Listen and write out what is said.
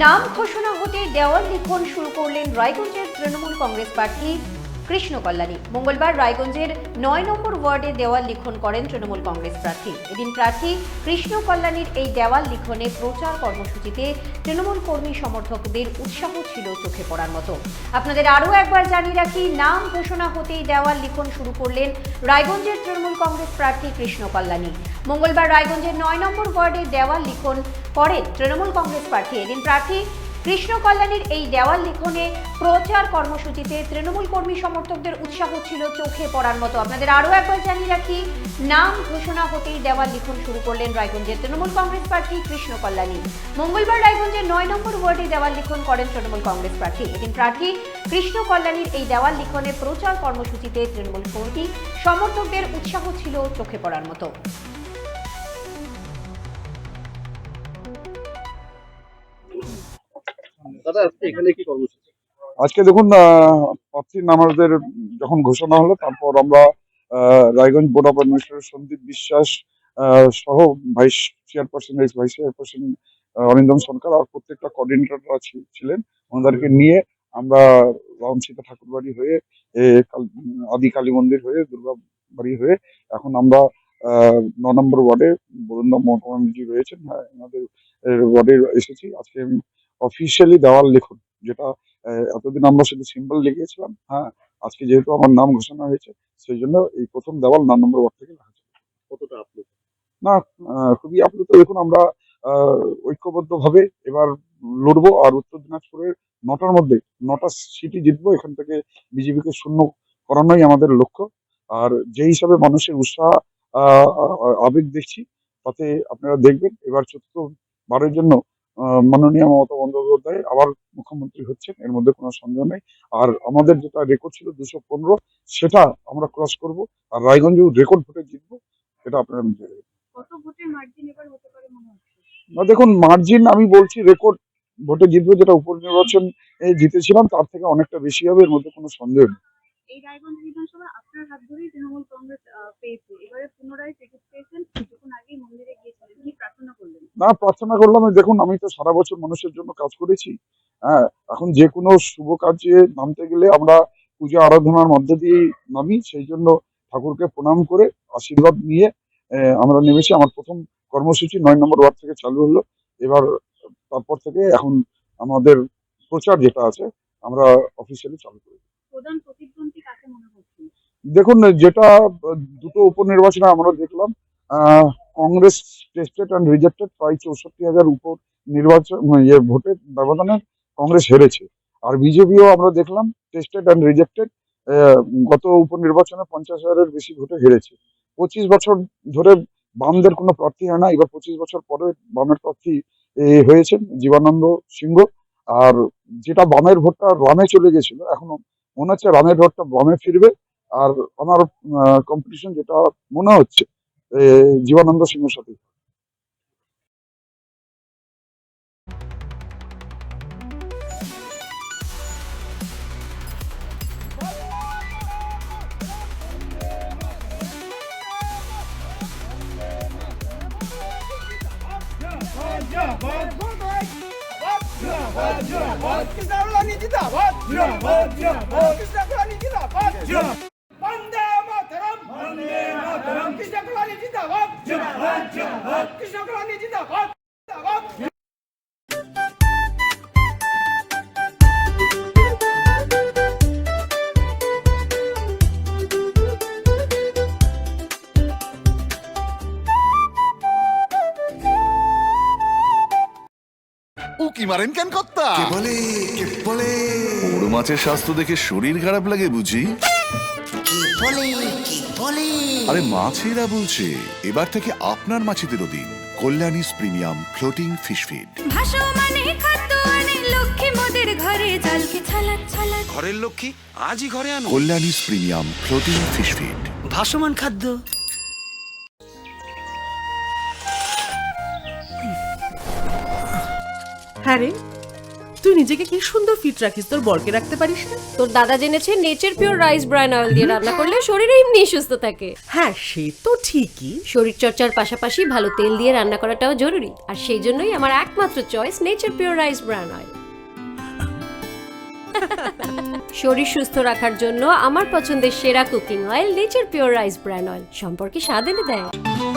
নাম ঘোষণা হতে দেওয়াল লিখন শুরু করলেন রায়গঞ্জের তৃণমূল কংগ্রেস প্রার্থী কৃষ্ণ কল্যাণী। মঙ্গলবার রায়গঞ্জের ৯ নম্বর ওয়ার্ডে দেওয়াল লিখন করেন তৃণমূল কংগ্রেস প্রার্থী। এদিন প্রার্থী কৃষ্ণ কল্যাণীর এই দেওয়াল লিখনে প্রচার কর্মসূচিতে তৃণমূল কর্মী সমর্থকদের উৎসাহ ছিল চোখে পড়ার মতো। আপনাদের আরও একবার জানিয়ে রাখি, নাম ঘোষণা হতেই দেওয়াল লিখন শুরু করলেন রায়গঞ্জের তৃণমূল কংগ্রেস প্রার্থী কৃষ্ণ কল্যাণী। মঙ্গলবার রায়গঞ্জের ৯ নম্বর ওয়ার্ডে দেওয়াল লিখন করেন তৃণমূল কংগ্রেস প্রার্থী। এদিন প্রার্থী কৃষ্ণ কল্যাণীর এই দেওয়াল লিখনে প্রচার কর্মসূচিতে তৃণমূল কর্মী সমর্থকদের উৎসাহ ছিল চোখে পড়ার মতো। আপনাদের আরও একবার জানিয়ে রাখি, নাম ঘোষণা হতেই দেওয়াল লিখন শুরু করলেন রায়গঞ্জের তৃণমূল কংগ্রেস প্রার্থী কৃষ্ণ কল্যাণী। মঙ্গলবার রায়গঞ্জের ৯ নম্বর ওয়ার্ডে দেওয়াল লিখন করেন তৃণমূল কংগ্রেস প্রার্থী। এদিন প্রার্থী কৃষ্ণ কল্যাণীর এই দেওয়াল লিখনে প্রচার কর্মসূচিতে তৃণমূল কর্মী সমর্থকদের উৎসাহ ছিল চোখে পড়ার মতো। আজকে দেখুন, প্রার্থীর নাম আমাদের যখন ঘোষণা হলো, তারপর আমরা Raiganj board of administrator Sandip Biswas সহ vice chairperson vice chairperson Arindam Sarkar আর প্রত্যেকটা কোঅর্ডিনেটররা ছিলেন। ওনাদেরকে নিয়ে আমরা রামসীতা ঠাকুরবাড়ি হয়ে আদি কালী মন্দির হয়ে দুর্গা বাড়ি হয়ে এখন আমরা ৯ নম্বর ওয়ার্ডে বরুণদা মহকুমাজি রয়েছেন, হ্যাঁ, ওনাদের ওয়ার্ডে এসেছি। আজকে অফিসিয়ালি দেওয়াল লিখন, যেটা এতদিন আমরা শুধু সিম্বল লিখেছিলাম, হ্যাঁ, আজকে যেহেতু আমার নাম ঘোষণা হয়েছে সেই জন্য এই প্রথম দেওয়াল ৯ নম্বর ওয়ার্ড থেকে লেখা। কতটা আপ্লুত? না, খুবই আপ্লুত। দেখুন, আমরা ঐক্যবদ্ধ ভাবে এবার লড়বো, আর উত্তর দিনাজপুরের ৯টার মধ্যে ৯টা সিটি জিতবো। এখান থেকে বিজেপিকে শূন্য করানোই আমাদের লক্ষ্য। আর যে হিসাবে মানুষের উৎসাহ আবেগ দেখছি, তাতে আপনারা দেখবেন এবার চতুর্থবারের জন্য মাননীয় মমতা বন্দ্যোপাধ্যায় আবার মুখ্যমন্ত্রী হচ্ছেন, এর মধ্যে কোনো সন্দেহ নেই। আর আমাদের যেটা রেকর্ড ছিল ২১৫, সেটা আমরা ক্রস করব, আর রায়গঞ্জেও রেকর্ড ভোটে জিতবো, এটা আপনারা বুঝে নেবেন। কত ভোটের মার্জিন এবার হতে পারে মনে হচ্ছে? না, দেখুন, মার্জিন আমি বলছি রেকর্ড ভোটে জিতবো। যেটা উপনির্বাচন জিতেছিলাম তার থেকে অনেকটা বেশি হবে, এর মধ্যে কোনো সন্দেহ নেই। এই রায়গঞ্জ বিধানসভা আপনার হাত ধরেই তৃণমূল কংগ্রেস পেয়েছে, এবারে পুনরায় টিকিট পেয়েছেন। কিছুক্ষণ আগেই মন্দিরে গিয়েছিলেন, কি প্রার্থনা করলেন? না, প্রার্থনা করলাম। দেখুন, আমি তো সারা বছর মানুষের জন্য কাজ করেছি, হ্যাঁ। এখন যে কোনো শুভ কাজে নামতে গেলে আমরা পূজা আরাধনার মধ্য দিয়েই নামি। সেই জন্য ঠাকুরকে প্রণাম করে আশীর্বাদ নিয়ে আমরা নেমেছি। আমার প্রথম কর্মসূচি ৯ নম্বর ওয়ার্ড থেকে চালু হলো। এবার তারপর থেকে এখন আমাদের প্রচার যেটা আছে আমরা অফিসিয়ালি চালু করি। প্রধান প্রতিদ্বন্দ্বী কাকে মনে হচ্ছে? দেখুন, যেটা দুটো উপনির্বাচনে আমরা দেখলাম, কংগ্রেস টেস্টেড অ্যান্ড রিজেক্টেড প্রায় ৬৪,০০০ উপর নির্বাচন ভোটের ব্যবধানে কংগ্রেস হেরেছে। আর বিজেপিও আমরা দেখলাম টেস্টেড অ্যান্ড রিজেক্টেড, গত উপনির্বাচনে ৫০,০০০-এর বেশি ভোটে হেরেছে। ২৫ বছর ধরে বামদের কোনো প্রার্থী হয় না, এবার ২৫ বছর পরে বামের প্রার্থী হয়েছেন জীবানন্দ সিংহ। আর যেটা বামের ভোটটা রামে চলে গেছিল, এখনো মনে হচ্ছে রামের ভোটটা বামে ফিরবে। আর আমার কম্পিটিশন যেটা মনে হচ্ছে জীবানন্দ সিংহের সাথে। वंदे मातरम, वंदे मातरम, कृष्ण कल्याणी जिंदाबाद, जिंदाबाद, जिंदाबाद, कृष्ण कल्याणी जिंदाबाद, जिंदाबाद। উকি মারেন কেন কর্তা? কে বলে বড় মাছের স্বাস্থ্য দেখে শরীর খারাপ লাগে বুঝি? কে বলে আরে মাছেরা বলছে, এবার থেকে আপনার মাছেদেরও দিন কল্যাণীস প্রিমিয়াম ফ্লোটিং ফিশ ফিড। ভাসমানে খাদ্য আনে লক্ষ্মী মোদের ঘরে, জলকে ছালাত ছালাত ঘরের লক্ষ্মী আজই ঘরে আনো কল্যাণীস প্রিমিয়াম ফ্লোটিং ফিশ ফিড। ভাসমান খাদ্য। হ্যাঁ রে, তুই নিজেকে কি সুন্দর ফিট রাখিস, তোর বরকে রাখতে পারিস না? তোর দাদা জেনেছে nature pure rice bran oil দিয়ে রান্না করলে শরীরে এমনি সুস্থ থাকে। হ্যাঁ সে তো ঠিকই। শরীর চর্চার পাশাপাশি ভালো তেল দিয়ে রান্না করাটাও জরুরি, আর সেই জন্যই আমার একমাত্র choice nature pure rice bran oil. শরীর সুস্থ রাখার জন্য আমার পছন্দের সেরা cooking oil nature pure rice bran oil, সম্পর্কে স্বাদ এনে দেয়।